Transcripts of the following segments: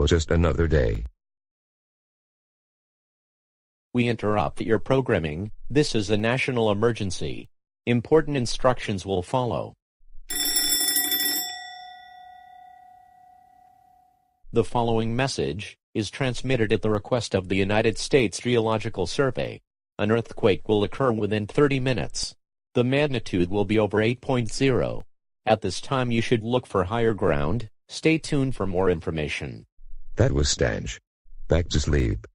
or just another day. We interrupt your programming. This is a national emergency. Important instructions will follow. The following message is transmitted at the request of the United States Geological Survey. An earthquake will occur within 30 minutes. The magnitude will be over 8.0. At this time you should look for higher ground. Stay tuned for more information. That was Stange. Back to sleep.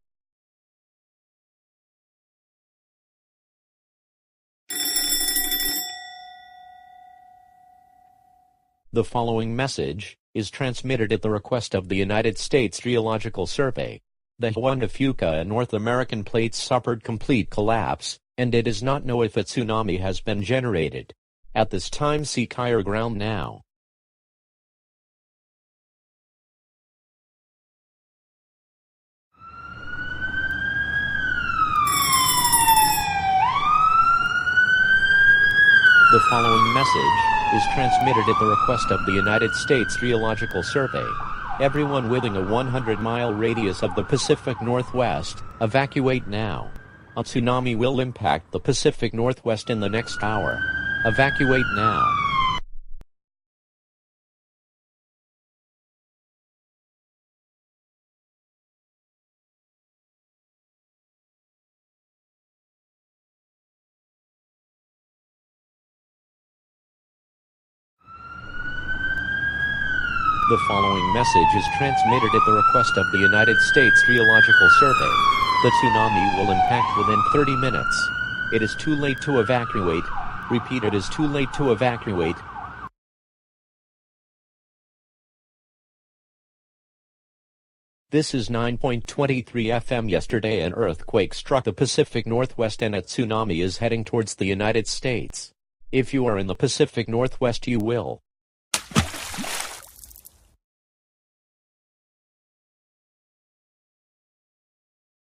The following message is transmitted at the request of the United States Geological Survey. The Juan de Fuca and North American plates suffered complete collapse, and it does not know if a tsunami has been generated. At this time seek higher ground now. The following message is transmitted at the request of the United States Geological Survey. Everyone within a 100-mile radius of the Pacific Northwest, evacuate now. A tsunami will impact the Pacific Northwest in the next hour. Evacuate now. The following message is transmitted at the request of the United States Geological Survey. The tsunami will impact within 30 minutes. It is too late to evacuate. Repeat, it is too late to evacuate. This is 9.23 FM. Yesterday an earthquake struck the Pacific Northwest and a tsunami is heading towards the United States. If you are in the Pacific Northwest you will